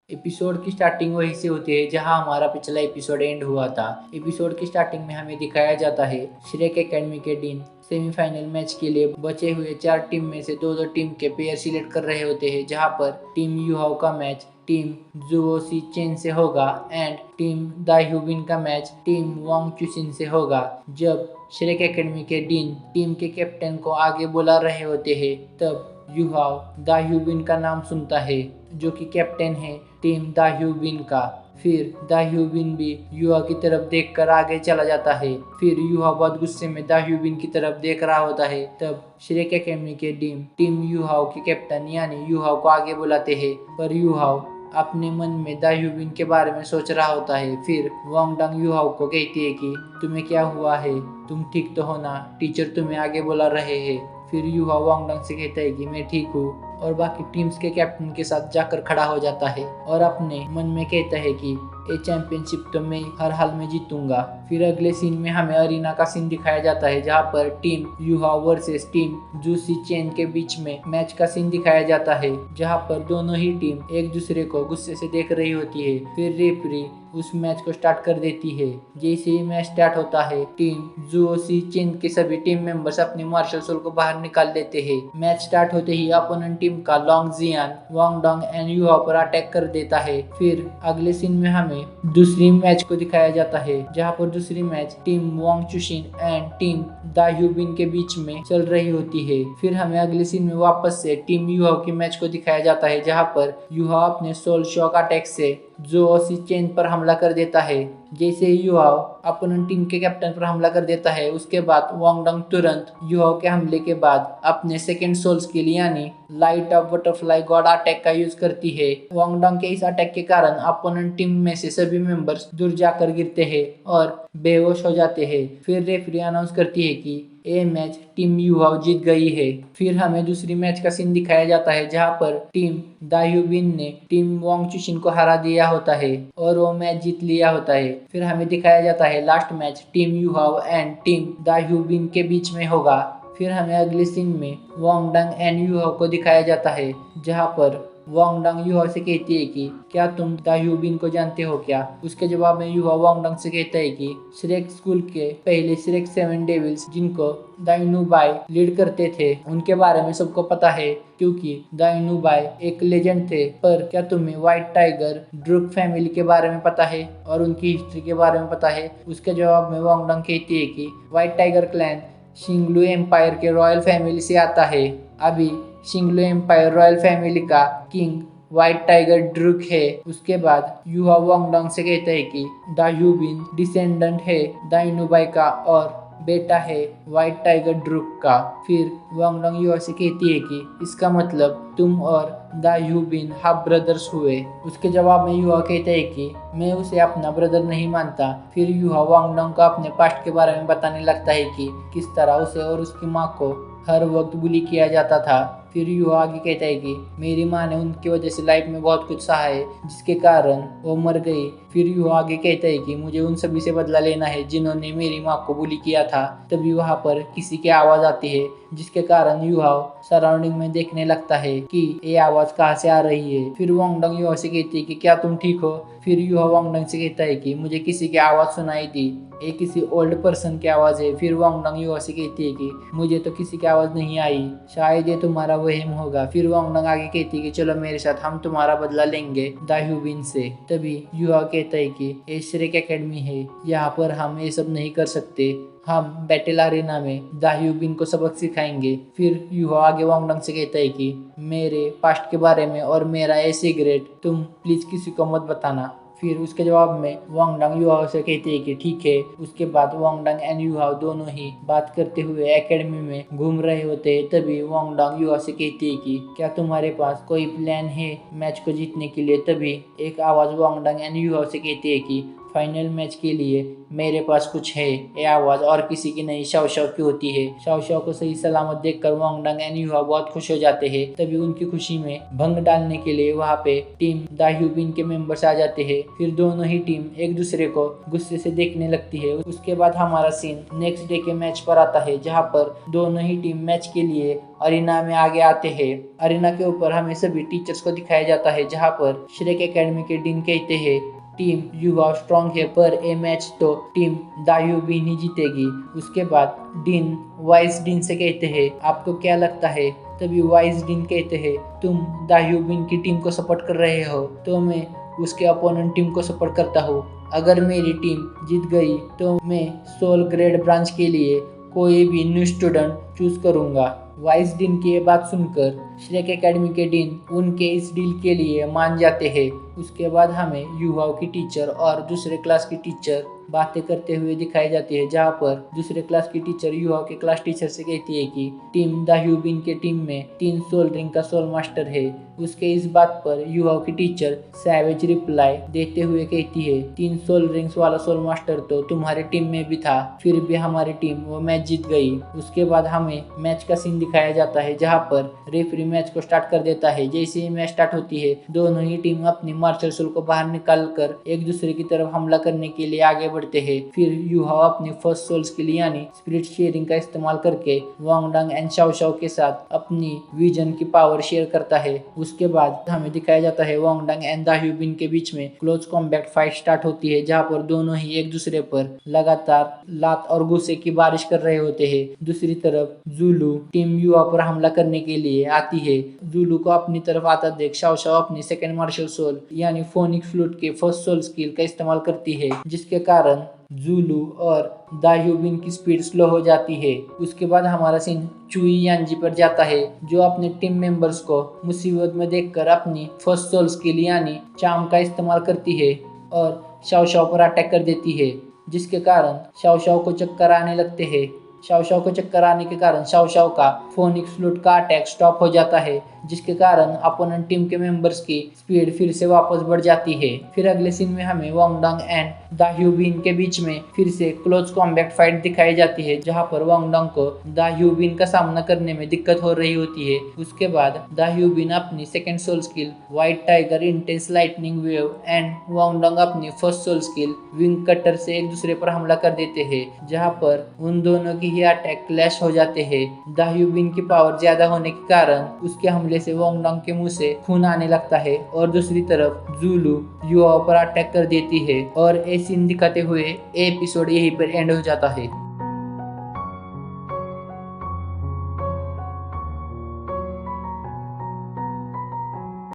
Episode की starting वहीं से होती है जहां हमारा पिछला एपिसोड एंड हुआ था। एपिसोड की स्टार्टिंग में हमें दिखाया जाता है श्रेक एकेडमी के डीन सेमीफाइनल मैच के लिए बचे हुए 4 टीम में से दो टीम के पेयर सिलेक्ट कर रहे होते हैं, जहां पर टीम यूहाओ का मैच टीम जुओसी चेन से होगा एंड टीम दाह्यूबिन का मैच टीम वांग चुसिन से होगा। जब श्रेक एकेडमी के डीन टीम के कैप्टन को आगे बुला रहे होते हैं, तब यूहाओ दाह्यूबिन का नाम सुनता है, जो कि कैप्टन है टीम दाह्यूबिन का। फिर दाह्यूबिन भी युहा की तरफ देखकर आगे चला जाता है। फिर युहा बहुत गुस्से में दाह्यूबिन की तरफ देख रहा होता है। तब श्रेक एकेडमी के टीम युहाओ के कैप्टन यानी युहाओ को आगे बुलाते हैं, पर युहाओ अपने मन में दाह्यूबिन के बारे में सोच रहा होता है। फिर वांगडंग युहाओ को कहती है कि तुम्हें क्या हुआ है, तुम ठीक तो हो ना, टीचर तुम्हें आगे बुला रहे हैं। फिर युहा वांगडंग से कहता है कि मैं ठीक हूँ, और बाकी टीम्स के कैप्टन के साथ जाकर खड़ा हो जाता है और अपने मन में कहता है कि ये चैंपियनशिप तो मैं हर हाल में जीतूंगा। फिर अगले सीन में हमें अरीना का सीन दिखाया जाता है, जहां पर टीम युहा वर्सेस टीम जूसी चेन के बीच में मैच का सीन दिखाया जाता है, जहां पर दोनों ही टीम एक दूसरे को गुस्से से देख रही होती है। फिर रेफरी उस मैच को स्टार्ट कर देती है। जैसे ही मैच स्टार्ट होता है, टीम जुओसी चेन के सभी टीम मेंबर्स अपने मार्शल सोल को बाहर निकाल लेते हैं। मैच स्टार्ट होते ही अपोनेंट टीम का लॉन्ग जियान वांगडंग एंड युहा पर अटैक कर देता है। फिर अगले सीन में हमें दूसरी मैच को दिखाया जाता है, जहां पर दूसरी match team Wang Chuxin and team Dai Huabin के बीच में चल रही होती है। फिर हमें अगले सीन में वापस से टीम युहा की मैच को दिखाया जाता है, जहां पर युहा अपने सोल शॉक अटैक से जुओसी चेन पर हमला कर देता है। जैसे ही युहाओ अपोनेंट टीम के कैप्टन पर हमला कर देता है, उसके बाद वांगडंग तुरंत युहाओ के हमले के बाद अपने सेकंड सोल स्किल यानी light of butterfly God attack का यूज करती है। वांगडंग के इस अटैक के कारण अपोनेंट टीम में से सभी मेंबर्स दूर जाकर गिरते हैं और बेहोश हो जाते हैं। फिर रेफरी अनाउंस करती है कि ये मैच टीम युहाओ जीत गई है। फिर हमें दूसरी मैच का सीन दिखाया जाता है, जहां पर टीम दाह्यूबिन ने टीम वांग चुशिन को हरा दिया होता है और वो मैच जीत लिया होता है। फिर हमें दिखाया जाता है last match team Yuhao and team Dai Huabin के बीच में होगा। फिर हमें अगले सीन में वांगडंग एंड युहाओ को दिखाया जाता है, जहां पर वांगडंग युहा से कहती है कि क्या तुम दाह्यूबिन को जानते हो क्या। उसके जवाब में युहा वांगडंग से कहता है कि श्रेक स्कूल के पहले श्रेक 7 डेविल्स जिनको दाइनुबाई लीड करते थे, उनके बारे में सबको पता है, क्योंकि दाइनुबाई एक लेजेंड थे। पर क्या तुम्हें व्हाइट टाइगर ड्रुक फैमिली के बारे में पता है और उनकी हिस्ट्री के बारे में पता है। उसके जवाब में वांगडंग कहती है कि व्हाइट टाइगर क्लैन शिंगलू एम्पायर के रॉयल फैमिली से आता है। अभी शिंगलू एम्पायर रॉयल फैमिली का किंग व्हाइट टाइगर ड्रुक है। उसके बाद युहा वांगडंग से कहता है कि दाह्यूबिन डिसेंडेंट है दाइनुबाई का और बेटा है व्हाइट टाइगर ड्रुक का। फिर वांगडंग युहा से कहती है कि इसका मतलब तुम और दाह्यूबिन हाफ ब्रदर्स हुए। उसके जवाब में युहा कहता है कि मैं उसे अपना ब्रदर नहीं मानता। फिर युहा वांगडंग को अपने पास्ट के बारे में बताने लगता है कि किस तरह उसे और उसकी माँ को हर वक्त बुली किया जाता था। फिर युहा आगे कहता है कि मेरी माँ ने उनकी वजह से लाइफ में बहुत कुछ सहा है, जिसके कारण वो मर गई। फिर युहा आगे कहता है कि मुझे उन सभी से बदला लेना है जिन्होंने मेरी माँ को बुली किया था। तभी वहाँ पर किसी की आवाज़ आती है, जिसके कारण युहा सराउंडिंग में देखने लगता है कि ये आवाज़ कहाँ से आ रही है। फिर वांगडंग युहा से कहती है कि क्या तुम ठीक हो। फिर युहा वांगडंग से कहता है कि मुझे किसी की आवाज़ सुनाई दी, ये किसी ओल्ड पर्सन की आवाज़ है। फिर वांगडंग युहा से कहती है कि मुझे तो किसी की आवाज़ नहीं आई, शायद ये तुम्हारा वहम होगा। फिर वांगडंग आगे कहती है कि चलो मेरे साथ, हम तुम्हारा बदला लेंगे दाह्यूबिन से। तभी युहा कहता है कि ये श्रेक एकेडमी है, यहाँ पर हम ये सब नहीं कर सकते, हम बैटल अरेना में दाह्यूबिन को सबक सिखाएंगे। फिर युहा आगे वांगडंग से कहता है कि मेरे पास्ट के बारे में और मेरा ये सीक्रेट तुम प्लीज किसी को मत बताना। फिर उसके जवाब में वांगडंग युहा से कहते हैं कि ठीक है। उसके बाद वांगडंग एंड युहा दोनों ही बात करते हुए एकेडमी में घूम रहे होते हैं। तभी वांगडंग युहा से कहती है कि क्या तुम्हारे पास कोई प्लान है मैच को जीतने के लिए। तभी एक आवाज वांगडंग एंड युहा से कहती है कि फाइनल मैच के लिए मेरे पास कुछ है, ये आवाज और किसी की नहीं शाओ शाओ की होती है। शाओ शाओ को सही सलामत देखकर वांग डंग एंड युहा बहुत खुश हो जाते हैं। तभी उनकी खुशी में भंग डालने के लिए वहाँ पे टीम दा ह्यूबिन के मेंबर्स आ जाते हैं। फिर दोनों ही टीम एक दूसरे को गुस्से से देखने लगती है। उसके बाद हमारा सीन नेक्स्ट डे के मैच पर आता है, जहाँ पर दोनों ही टीम मैच के लिए अरीना में आगे आते हैं। अरीना के ऊपर हमें सभी टीचर्स को दिखाया जाता है, जहाँ पर श्रेक एकेडमी के डीन कहते हैं टीम युवा स्ट्रॉन्ग है, पर ये मैच तो टीम दाह्यूबिन ही जीतेगी। उसके बाद डीन वाइस डीन से कहते हैं आपको क्या लगता है? तभी वाइस डीन कहते हैं तुम दाह्यूबिन की टीम को सपोर्ट कर रहे हो, तो मैं उसके अपोनेंट टीम को सपोर्ट करता हूँ। अगर मेरी टीम जीत गई तो मैं सोल ग्रेड ब्रांच के लिए कोई भी न्यू स्टूडेंट चूज करूंगा। वाइस डीन की ये बात सुनकर श्रेक एकेडमी के डीन उनके इस डील के लिए मान जाते हैं। उसके बाद हमें युवाओं की टीचर और दूसरे क्लास की टीचर बातें करते हुए दिखाई जाती है, जहाँ पर दूसरे क्लास की टीचर युवाओं के क्लास टीचर से कहती है कि टीम दा ह्यूबिन के टीम में 3 सोल रिंग का सोल मास्टर है। उसके इस बात पर युवाओं की टीचर सैवेज रिप्लाई देते हुए कहती है 3 सोल रिंग्स वाला सोल मास्टर तो तुम्हारी टीम में भी था, फिर भी हमारी टीम वो मैच जीत गई। उसके बाद हमें मैच का सीन दिखाया जाता है, जहाँ पर रेफरी मैच को स्टार्ट कर देता है। जैसे ही मैच स्टार्ट होती है, दोनों ही टीम अपनी मार्शल सोल को बाहर निकाल कर एक दूसरे की तरफ हमला करने के लिए आगे बढ़ते हैं। फिर युहा अपनी फर्स्ट सोल स्किल यानी स्पिरिट शेयरिंग का इस्तेमाल करके वांग डंग एंड शाओ शाओ के साथ अपनी विजन की पावर शेयर करता है। उसके बाद हमें दिखाया जाता है वांग डंग एंड दा ह्यूबिन के बीच में क्लोज कॉम्बैट फाइट स्टार्ट होती है, जहाँ पर दोनों ही एक दूसरे पर लगातार लात और गुस्से की बारिश कर रहे होते हैं। दूसरी तरफ जुलू टीम युवा पर हमला करने के लिए आती है। जुलू को अपनी तरफ आता देख शाओ शाओ अपनी सेकेंड मार्शल सोल यानी फोनिक फ्लूट के फर्स्ट सोल स्किल का इस्तेमाल करती है, जिसके कारण जुलू और दा ह्यूबिन की स्पीड स्लो हो जाती है। उसके बाद हमारा सीन चुई यांजी पर जाता है, जो अपने टीम मेंबर्स को मुसीबत में देखकर अपनी फर्स्ट सोल स्किल यानी चार्म का इस्तेमाल करती है और शाओ शाओ पर अटैक कर देती है, जिसके कारण शाओ शाओ को चक्कर आने लगते हैं। शाओ शाओ को चक्कर आने के कारण शाओ शाओ का फोनिक फ्लूट का अटैक स्टॉप हो जाता है, जिसके कारण अपोनेंट टीम के मेंबर्स की स्पीड फिर से वापस बढ़ जाती है। फिर अगले सीन में हमें वांग डंग एंड दा ह्यूबिन के बीच में फिर से क्लोज कॉम्बैट फाइट दिखाई जाती है, जहां पर वांग डंग को दा ह्यूबिन का सामना करने में दिक्कत हो रही होती है। उसके बाद दा ह्यूबिन अपनी second soul skill white tiger intense lightning wave and Wang Dong अपनी first soul skill wing cutter से एक दूसरे पर हमला कर देते हैं, जहां पर उन दोनों की ही अटैक क्लैश हो जाते हैं। दा ह्यूबिन की पावर ज्यादा होने के कारण उसके हमले से वांग डंग के मुंह से खून आने लगता है और दूसरी तरफ जुलू युवा पर अटैक कर देती है। और ये सीन दिखाते हुए एपिसोड यहीं पर एंड हो जाता है।